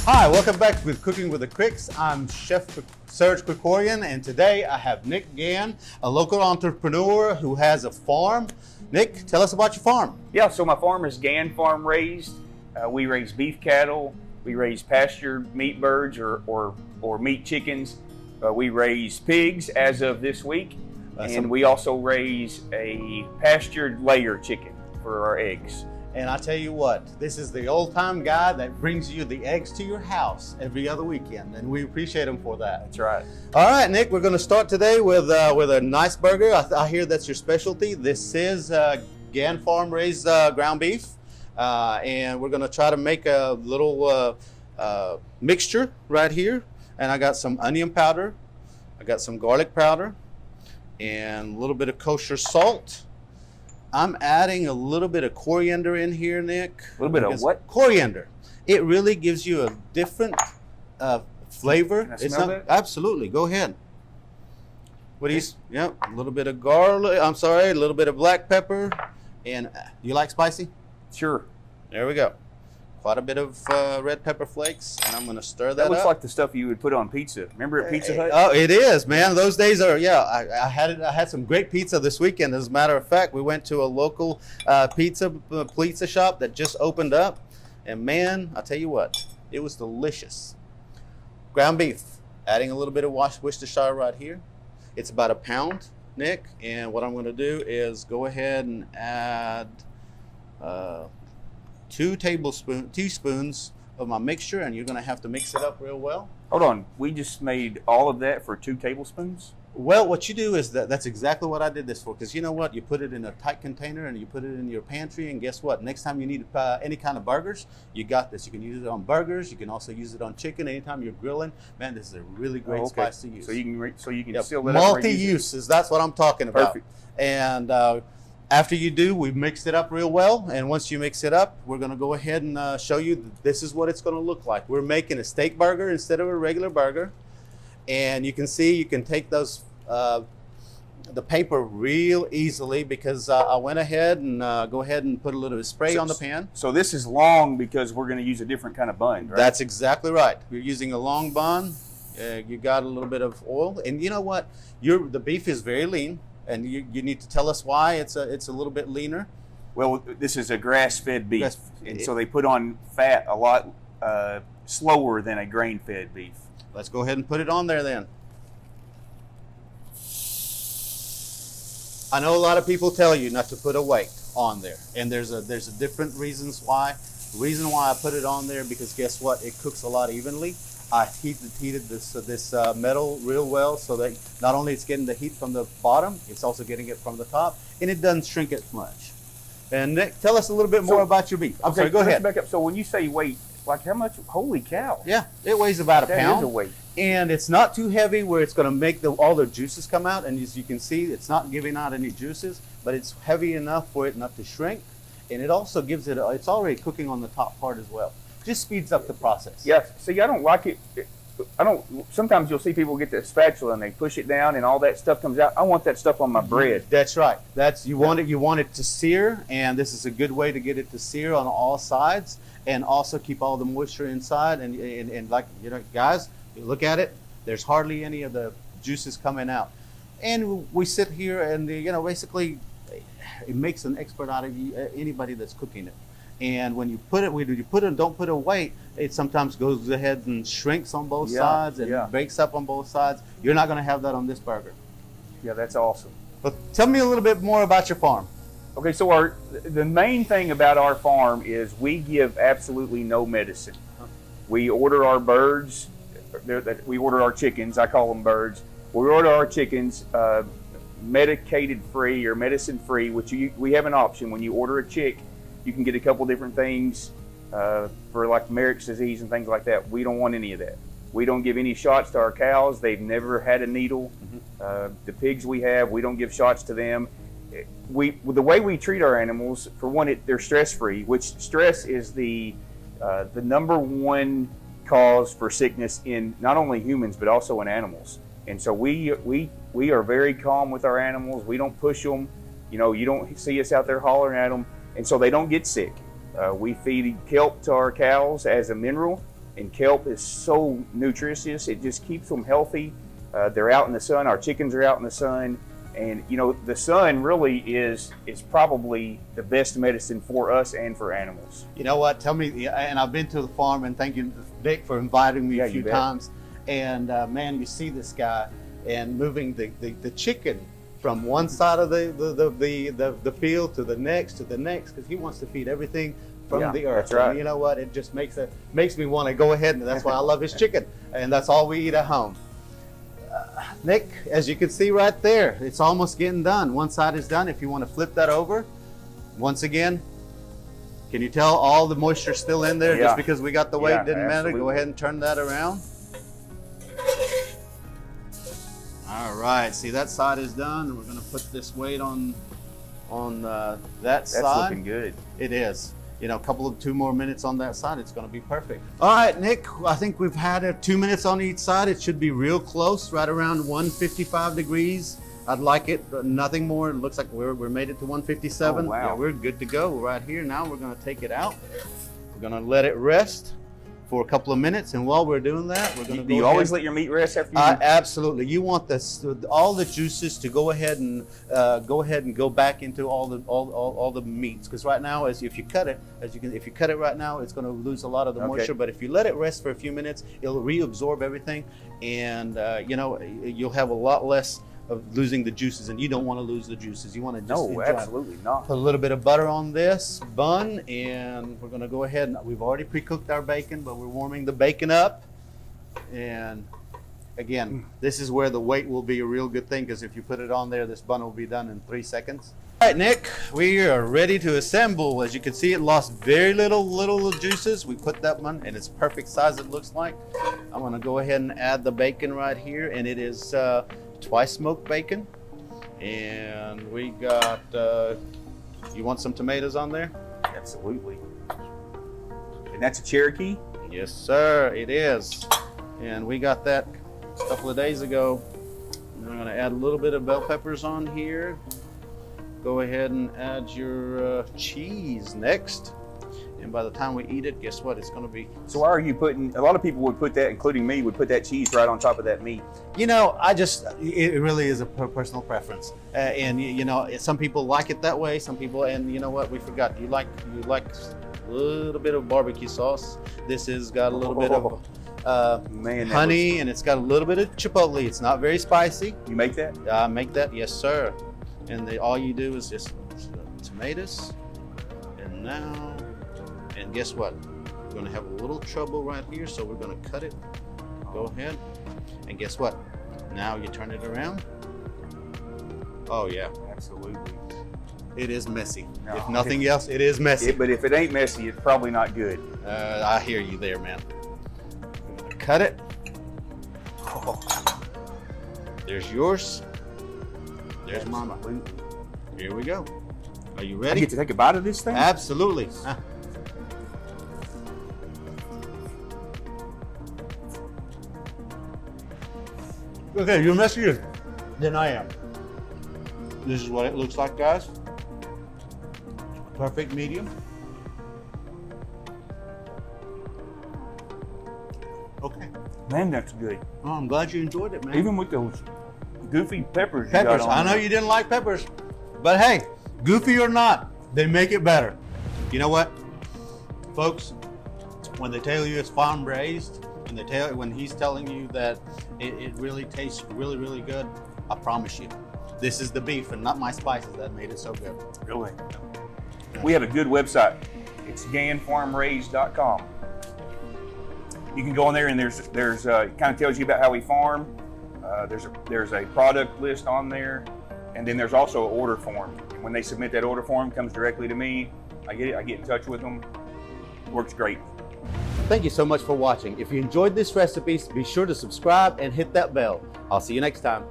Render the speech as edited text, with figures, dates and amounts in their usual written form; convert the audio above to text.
Hi, welcome back with Cooking with the Kriks. I'm Chef Serge Krikorian, and today I have Nick Gann, a local entrepreneur who has a farm. Nick, tell us about your farm. Yeah, so my farm is GannFarmRaised. We raise beef cattle, we raise pastured meat birds or meat chickens. We raise pigs as of this week, and we also raise a pastured layer chicken for our eggs. And I tell you what, this is the old-time guy that brings you the eggs to your house every other weekend, and we appreciate him for that. That's right. All right, Nick, we're going to start today with a nice burger. I hear that's your specialty. This is Gann Farm raised ground beef, and we're going to try to make a little mixture right here. And I got some onion powder, I got some garlic powder, and a little bit of kosher salt. I'm adding a little bit of coriander in here, Nick. A little bit of what? Coriander. It really gives you a different flavor. Can I smell that? Absolutely. Go ahead. What do you? Yep. A little bit of garlic. I'm sorry. A little bit of black pepper. And you like spicy? Sure. There we go. Quite a bit of red pepper flakes, and I'm going to stir that That looks up. like the stuff you would put on pizza. Remember at Pizza Hut? Oh, it is, man. Those days are, yeah. I had some great pizza this weekend. As a matter of fact, we went to a local pizza shop that just opened up, and man, I tell you what, it was delicious. Ground beef, adding a little bit of Worcestershire right here. It's about a pound, Nick, and what I'm going to do is go ahead and add 2 teaspoons of my mixture, and you're going to have to mix it up real well. Hold on. We just made all of that for 2 tablespoons? Well, what you do is that's exactly what I did this for, because you know what? You put it in a tight container and you put it in your pantry, and guess what? Next time you need any kind of burgers, you got this. You can use it on burgers. You can also use it on chicken anytime you're grilling. Man, this is a really great spice to use. So you can Yep. seal that up. Multi-uses, that's what I'm talking about. Perfect. And after you do, we've mixed it up real well, and once you mix it up, we're going to go ahead and show you that this is what it's going to look like. We're making a steak burger instead of a regular burger, and you can see you can take those the paper real easily, because I went ahead and go ahead and put a little spray on the pan. So this is long because we're going to use a different kind of bun, right? That's exactly right. We're using a long bun. You got a little bit of oil, and you know what? The beef is very lean. And you need to tell us why it's a little bit leaner. Well, this is a grass-fed beef, and so they put on fat a lot slower than a grain-fed beef. Let's go ahead and put it on there then. I know a lot of people tell you not to put a weight on there, and there's a different reasons why. The reason why I put it on there, because guess what? It cooks a lot evenly. I heated this metal real well, so that not only it's getting the heat from the bottom, it's also getting it from the top, and it doesn't shrink it much. And Nick, tell us a little bit more about your beef. I'm sorry, go ahead. Back up. So when you say weight, like how much? Holy cow! Yeah, it weighs about a pound. That is a weight. And it's not too heavy where it's going to make all the juices come out. And as you can see, it's not giving out any juices, but it's heavy enough for it not to shrink. And it also gives it, it's already cooking on the top part as well. Just speeds up the process. Yeah, see, I don't like it. Sometimes you'll see people get the spatula and they push it down and all that stuff comes out. I want that stuff on my bread. That's right. You want it to sear, and this is a good way to get it to sear on all sides, and also keep all the moisture inside. And like, you know, guys, you look at it, there's hardly any of the juices coming out. And we sit here and, you know, basically it makes an expert out of anybody that's cooking it. And when you don't put a weight, it sometimes goes ahead and shrinks on both sides and breaks up on both sides. You're not going to have that on this burger. Yeah, that's awesome. But tell me a little bit more about your farm. Okay, so the main thing about our farm is we give absolutely no medicine. We order our birds, we order our chickens, I call them birds. We order our chickens medicated free or medicine free, which we have an option. When you order a chick, you can get a couple different things for like Merrick's disease and things like that. We don't want any of that. We don't give any shots to our cows. They've never had a needle. The pigs we have, we don't give shots to them. The way we treat our animals, for one, they're stress-free, which stress is the #1 cause for sickness in not only humans but also in animals. And so we are very calm with our animals. We don't push them. You know, you don't see us out there hollering at them, and so they don't get sick. We feed kelp to our cows as a mineral, And kelp is so nutritious. It just keeps them healthy. They're out in the sun. Our chickens are out in the sun. And you know, the sun really is probably the best medicine for us and for animals. You know what? Tell me, and I've been to the farm, and thank you, Nick, for inviting me a few times. And man, you see this guy and moving the chicken from one side of the field to the next, because he wants to feed everything from the earth. That's right. And you know what? It just makes me want to go ahead, and that's why I love his chicken, and that's all we eat at home. Nick, as you can see right there, it's almost getting done. One side is done. If you want to flip that over, once again, can you tell all the moisture still in there? Just because we got the weight didn't matter. Go ahead and turn that around. All right, see, that side is done, and we're going to put this weight on that side. That's looking good. It is. You know, two more minutes on that side, it's going to be perfect. All right, Nick, I think we've had 2 minutes on each side. It should be real close, right around 155 degrees. I'd like it, but nothing more. It looks like we're made it to 157. Oh, wow. Yeah, we're good to go right here. Now we're going to take it out. We're going to let it rest for a couple of minutes, and while we're doing that, we're going to go. Do you always let your meat rest after you? Absolutely. You want all the juices to go ahead and go back into all the meats, because right now, if you cut it right now, it's going to lose a lot of the moisture. But if you let it rest for a few minutes, it'll reabsorb everything, and you know, you'll have a lot less of losing the juices, and you don't want to lose the juices. You want to just enjoy. Absolutely not. Put a little bit of butter on this bun, and we're going to go ahead and we've already pre-cooked our bacon, but we're warming the bacon up. And again, this is where the weight will be a real good thing, because if you put it on there, this bun will be done in 3 seconds. All right, Nick, we are ready to assemble. As you can see, it lost very little juices. We put that one, and it's perfect size, it looks like. I'm going to go ahead and add the bacon right here, and it is twice smoked bacon. And we got, you want some tomatoes on there? Absolutely. And that's a Cherokee? Yes, sir, it is. And we got that a couple of days ago. And I'm gonna add a little bit of bell peppers on here. Go ahead and add your cheese next. And by the time we eat it, guess what? It's going to be. So why are you putting? A lot of people would put that, including me, would put that cheese right on top of that meat. You know, it really is a personal preference, and you know, some people like it that way. Some people, and you know what? We forgot. You like a little bit of barbecue sauce. This has got a little bit of honey, and it's got a little bit of chipotle. It's not very spicy. You make that? I make that, yes, sir. And all you do is just tomatoes, and now. And guess what? We're going to have a little trouble right here, so we're going to cut it. Go ahead. And guess what? Now you turn it around. Oh, yeah. Absolutely. It is messy. No. If nothing else, it is messy. But if it ain't messy, it's probably not good. I hear you there, man. I'm going to cut it. Oh. There's yours. There's mama. Here we go. Are you ready? I get to take a bite of this thing? Absolutely. Okay, you're messier than I am. This is what it looks like, guys. Perfect medium. Okay. Man, that's good. Oh, I'm glad you enjoyed it, man. Even with those goofy peppers. Peppers. I know you didn't like peppers, but hey, goofy or not, they make it better. You know what, folks? When they tell you it's farm raised, when he's telling you that it really tastes really good, I promise you, this is the beef and not my spices that made it so good. Really? We have a good website. It's GannFarmRaised.com. You can go on there, and there's it kind of tells you about how we farm. There's a product list on there, and then there's also an order form. And when they submit that order form, it comes directly to me. I get it. I get in touch with them. It works great. Thank you so much for watching. If you enjoyed this recipe, be sure to subscribe and hit that bell. I'll see you next time.